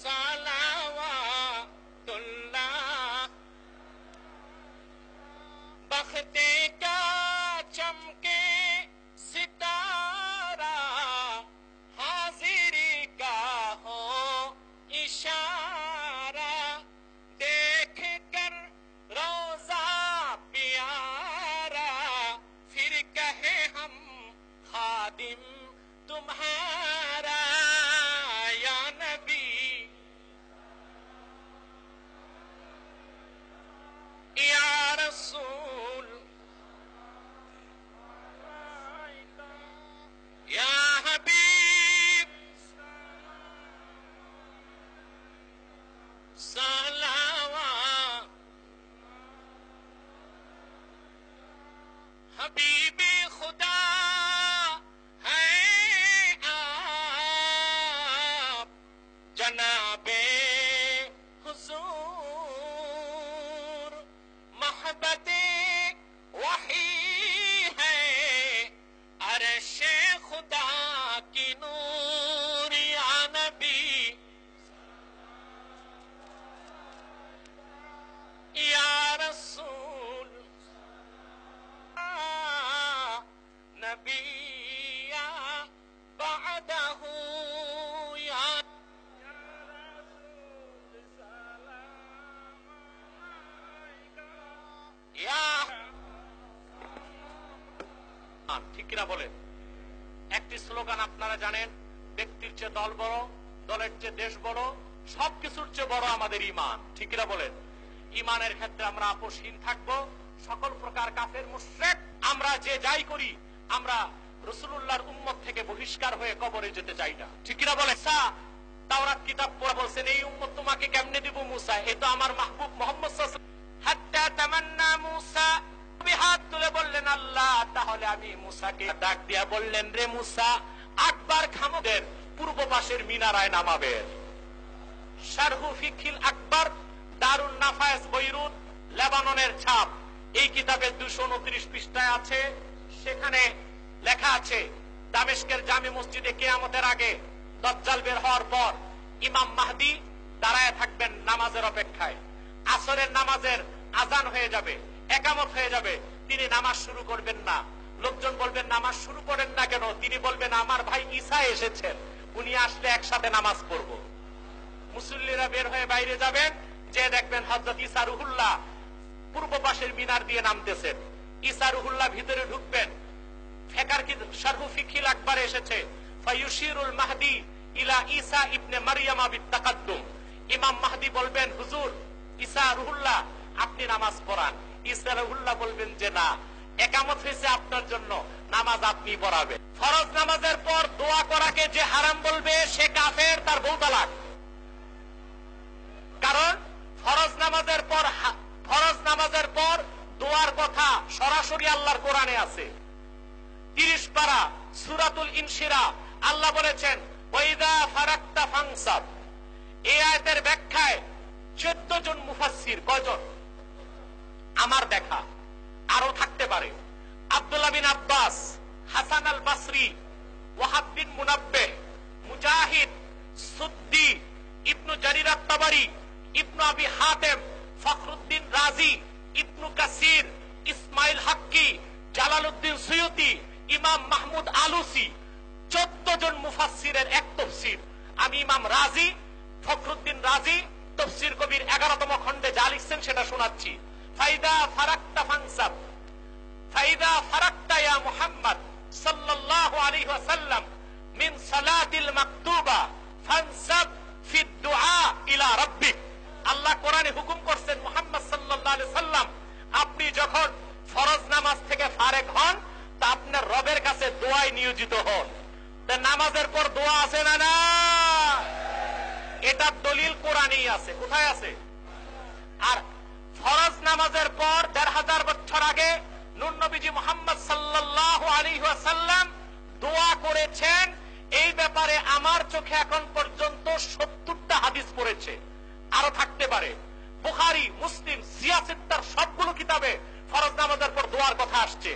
Speaker 1: সালাওয়াতুল্লাহ বখতে কা চমকে सितारा हाजिरी का हो इशारा देख कर रोजा प्यारा फिर कहे हम खादिम तुम्हारा या नबी या रसूल या हबीब सलावा हबीबी खुदा है आप जनाबे हुजूर महबते वही है अरशे खुदा की नूर या नबी या रसूल ঠিক কিনা বলেন? একটি স্লোগান আপনারা জানেন, ব্যক্তির চেয়ে দল বড়, দলের চেয়ে দেশ বড়, সবকিছুর চেয়ে বড় আমাদের ঈমান। ঠিক কিনা বলেন? ঈমানের ক্ষেত্রে আমরা আপোষহীন থাকবো। সকল প্রকার কাফের মুশরিক আমরা যে যাই করি, আমরা রাসূলুল্লাহর উম্মত থেকে বহিষ্কার হয়ে কবরে যেতে চাই না। ঠিক কিনা বলেন? তাওরাত কিতাব পড়ে বলছেন, এই উম্মত তোমাকে কেমনে দিব মুসা? এই তো আমার মাহবুব মুহাম্মদ সাল্লাল্লাহু আলাইহি ওয়াসাল্লাম। হাত্তা তামান্না মুসা, তুমি হাত তুলে বললেন আল্লাহ তাহলে আমি মুসাকে ডাক দিয়া বললেন, রে মুসা, 8 বার খামদের পূর্ব পাশের মিনারায় নামাবেন। শারহু ফিকহিল আকবর, দারুন নাফায়েস বৈরুত, লেবাননের ছাপ, এই কিতাবের 229 পৃষ্ঠায় আছে। সেখানে লেখা আছে, দামেস্কের জামে মসজিদে কিয়ামতের আগে দাজ্জাল বের হওয়ার পর ইমাম মাহদি দাঁড়ায় থাকবেন নামাজের অপেক্ষায়। আসরের নামাজের আজান হয়ে যাবে, একামত হয়ে যাবে, তিনি নামাজ শুরু করবেন না। লোকজন বলবেন, নামাজ শুরু করেন না কেন? তিনি বলবেন, আমার ভাই ঈসা এসেছেন, উনি আসলে একসাথে নামাজ পড়ব। মুসল্লিরা বের হয়ে বাইরে যাবেন, যে দেখবেন হযরত ঈসা রুহুল্লাহ পূর্ব পাশের মিনার দিয়ে নামতেছেন। ঈসা রুহুল্লাহ ভিতরে ঢুকবেন। ফিকার কি শারহু ফিকহিল আকবরে এসেছে, ফায়ুশিরুল মাহদি ইলা ঈসা ইবনে মারইয়াম বিত্তাকাদ্দুম। ইমাম মাহদি বলবেন, হুজুর ঈসা রুহুল্লাহ আপনি নামাজ পড়ান। ঈসা রুহুল্লাহ বলবেন যে না, একামত হয়েছে আপনার জন্য, নামাজ আপনি পড়াবেন। ফরজ নামাজের পর দোয়া করাকে যে হারাম বলবে সে কাফের, তার বউ তালাক। কারণ ফরজ নামাজের পর দোয়ার কথা সরাসরি আল্লাহর কোরআনে আছে। 30 পারা সূরাতুল ইনশিরা আল্লাহ বলেছেন, ওয়াইদা ফারাকতা ফানসাব। এই আয়াতের ব্যাখ্যায় 14 জন মুফাসসির, কয়জন? আমার দেখা আরো থাকতে পারে। আব্দুল্লাহ বিন আব্বাস, হাসান আল বসরি, ওয়াহাব বিন মুনাব্বিহ, মুজাহিদ, সুদ্দি, ইবনু জারির আত-তাবারি, ইবনু আবি হাতেম, ফখরুদ্দিন রাজি, ইবনু কাসির, ইসমাইল হাক্কি, জালালউদ্দিন সুয়ুতি, ইমাম মাহমুদ আলুসি, 14 জন মুফাসসিরের এক তাফসীর। আমি ইমাম রাজি, ফখরুদ্দিন রাজি তাফসীর কবির 11তম খণ্ডে যা লিখছেন সেটা শোনাচ্ছি। ফাইদা ফারাকতা ফানসাব, ফাইদা ফারাকতা ইয়া মুহাম্মদ সাল্লাল্লাহু আলাইহি ওয়াসাল্লাম মিন সালাতিল মাকতুবা ফানসাব ফি দুআ ইলা রাব্বিক। আল্লাহ কোরআনে হুকুম করছেন, মুহাম্মদ সাল্লাল্লাহু আলাইহি ওয়াসাল্লাম আপনি যখন ফরজ নামাজ থেকে ফারেক হন তা আপনার রবের কাছে দোয়ায় নিয়োজিত হন। তা নামাজের পর দোয়া আছে না? না, এটা দলিল কোরআনেই আছে। কোথায় আছে? আর ফরজ নামাজের পর 1500 বছর আগে নূর নবীজি মুহাম্মদ সাল্লাল্লাহু আলাইহি ওয়াসাল্লাম দোয়া করেছেন। এই ব্যাপারে আমার চোখে এখন পর্যন্ত 70টা হাদিস পড়েছে, আরো থাকতে পারে। বুখারী, মুসলিম, সিয়াসিত্তার সবগুলো কিতাবে ফরজ নামাজের পর দোয়ার কথা আসছে।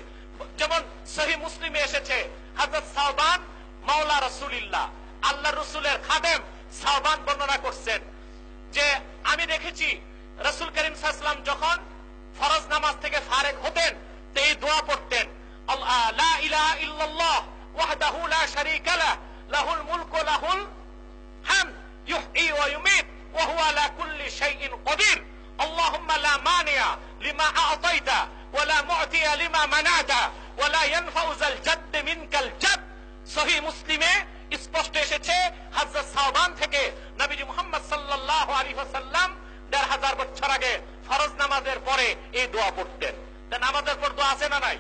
Speaker 1: যেমন সহিহ মুসলিমে এসেছে, হযরত সাওবান মাওলা রাসূলুল্লাহ, আল্লাহর রাসূলের খাদেম সাওবান বর্ণনা করছেন যে আমি দেখেছি রাসূল করিম সাল্লাল্লাহু আলাইহি ওয়াসাল্লাম যখন ফরজ নামাজ থেকে ফারেক হতেন তো এই দোয়া পড়তেন, লা ইলাহা ইল্লাল্লাহ ওয়াহদাহু লা শারীকা লাহু লাহুল মুলকু লাহুল হামদ ইউহয়ী ওয়া ইউমীত ওয়া হুয়া আলা কুল্লি শাইইন কাদির। আল্লাহুম্মা লা মানিয়া লিমা আ'তাইতা ওয়া লা মু'তিয়া লিমা মানাতা ওয়া লা ইয়ানফাউ যাল জাদ্দ মিনকাল জাদ। সহিহ মুসলিমে স্পষ্ট এসেছে, হযরত সাওবান থেকে নবীজি মুহাম্মদ সাল্লাল্লাহু আলাইহি ওয়াসাল্লাম 1500 বছর আগে ফরজ নামাজের পরে এই দোয়া পড়তেন। তা নামাজের পর দোয়া আছে না নাই?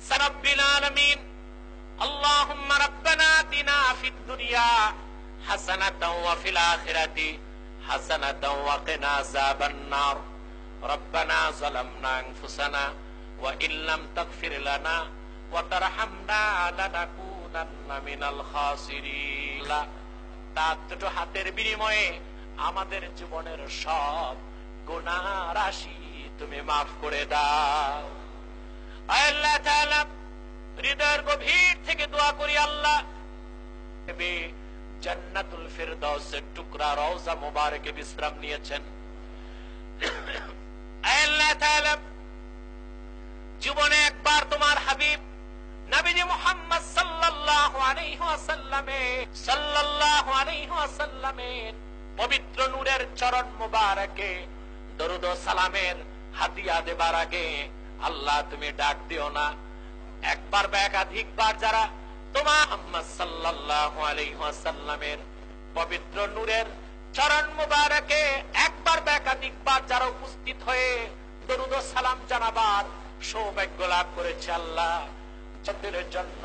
Speaker 1: সারাব্বিল আলামিন আল্লাহুম্মা রাব্বানা আতিনা ফিদ দুনিয়া হাসানাতাও ওয়া ফিল আখিরাতি হাসানাতাও ওয়া কিনা আযাবান নার। রব্বানা যালামনা আনফুসানা ওয়া ইল্লাম তাগফির লানা ওয়া তারহামনা লানাকুনান্না মিনাল খাসিরিন। তার দুটো হাতের বিনিময়ে আমাদের জীবনের সব গুনাহ রাশি তুমি মাফ করে দাও। আল্লাহ তাআলা হৃদয়ের গভীর থেকে দোয়া করি, আল্লাহ জান্নাতুল ফিরদাউসের টুকরা রওজা মুবারকে বিশ্রাম নিয়েছেন। আল্লাহ তাআলা জীবনে একবার তোমার হাবিব নবীজি মুহাম্মদ সাল্লাল্লাহু আলাইহি ওয়াসাল্লামের পবিত্র নূরের চরণ মুবারকে দরুদ ও সালামের হাদিয়া দেবার আগে আল্লাহ তুমি ডাক দিও না, একবার বা একাধিকবার যারা তোমার মুহাম্মদ সাল্লাল্লাহু আলাইহি ওয়াসাল্লামের পবিত্র নূরের চরণ মুবারকে একবার বা একাধিকবার যারা উপস্থিত হয়ে দরুদ ও সালাম জানাবার সৌভাগ্য লাভ করেছে আল্লাহ, তাদের জন্য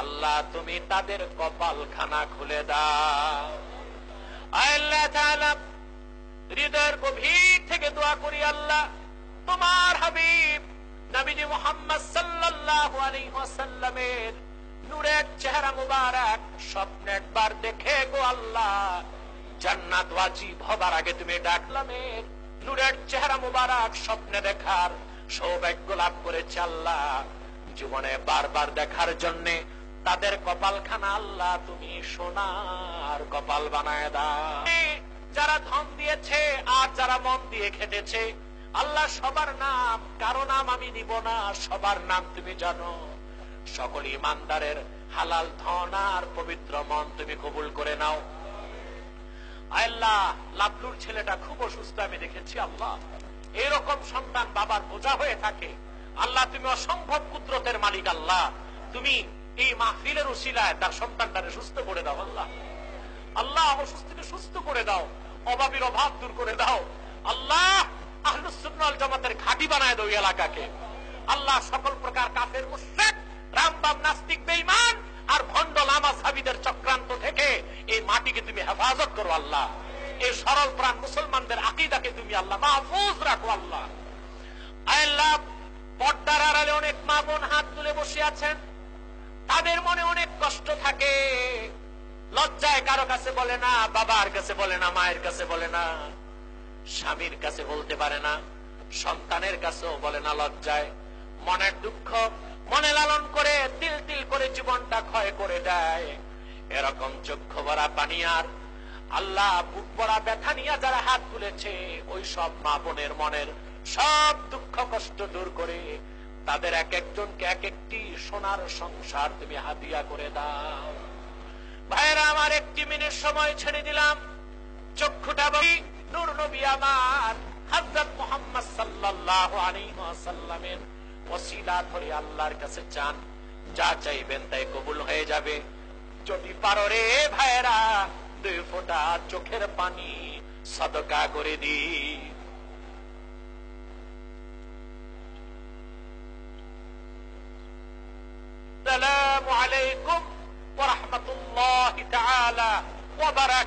Speaker 1: আল্লাহ তুমি তাদের কপালখানা খুলে দাও। আল্লাহ তাআলা হৃদয়ের গভীর থেকে দোয়া করি, আল্লাহ তোমার হাবিব নবীজি মুহাম্মদ সাল্লাল্লাহু আলাইহি ওয়াসাল্লামের নূরের চেহারা মুবারক স্বপ্নে একবার দেখে গো আল্লাহ, জান্নাত ওয়াজিব হবার আগে তুমি ডাকলামের নূরের চেহারা মুবারক স্বপ্নে দেখার সৌভাগ্য লাভ করেছে আল্লাহ। জীবনে বারবার দেখার জন্য তাদের কপালখানা আল্লাহ তুমি সোনার কপাল বানায় দাও। যারা ধন দিয়েছে আর যারা মন দিয়ে খেটেছে আল্লাহ সবার নাম, কারো নাম আমি নিব না, সবার নাম তুমি জানো। সকল ইমানদারের হালাল ধন আর পবিত্র মন তুমি কবুল করে নাও। আল্লাহ লাবলুর ছেলেটা খুব অসুস্থ আমি দেখেছি আল্লাহ, এরকম সন্তান বাবার বোঝা হয়ে থাকে আল্লাহ তুমি অসম্ভব কুদরতের মালিক আল্লাহ, তুমি এই মাহফিলের উসিলায় তার সন্তানটাকে সুস্থ করে দাও আল্লাহ। আল্লাহ অসুস্থকে সুস্থ করে দাও, অভাবের অভাব দূর করে দাও আল্লাহ। আহলুস সুন্নাহ ওয়াল জামাতের ঘাঁটি বানায় দাও এলাকাকে আল্লাহ। সকল প্রকার কাফের মুশরিক রামবাম নাস্তিক বেঈমান আর ভণ্ড লামাযহাবীদের চক্রান্ত থেকে এই মাটিকে তুমি হেফাজত করো আল্লাহ। এই সরল প্রাণ মুসলমানদের আকীদাকে তুমি আল্লাহ মাহফুজ রাখো আল্লাহ। আল্লাহ পর্দার আড়ালে অনেক মা বোন হাত তুলে বসে আছেন, তাদের মনে অনেক কষ্ট থাকে, লজ্জায় কারো কাছে বলে না, বাবার কাছে বলে না, মায়ের কাছে বলে না, স্বামীর কাছে বলতে পারে না, সন্তানের কাছেও বলে না, লজ্জায় মনের দুঃখ মনে লালন করে তিল তিল করে জীবনটা ক্ষয় করে দেয়। এরকম চক্ষু ভরা পানি আর আল্লাহ বুক ভরা ব্যথা নিয়ে যারা হাত তুলেছে ওই সব মা বোনের মনের সব দুঃখ কষ্ট দূর করে তাদের এক একজনকে এক একটি সোনার সংসার তুমি হাদিয়া করে দাও। ভাইরা আমার, একটি মিনিট সময় ছেড়ে দিলাম, চক্ষুটা বলি নূর নবী আমার হযরত মুহাম্মদ সাল্লাল্লাহু আলাইহি ওয়াসাল্লামের ওসিলা করে আল্লাহর কাছে চান, যা চাইবেন তাই কবুল হয়ে যাবে। যদি পারো রে ভাইরা 2 ফোঁটা চোখের পানি সদকা করে দি। আসসালামু আলাইকুম ওয়া রাহমাতুল্লাহি তাআলা ওয়া বারাকাতুহু।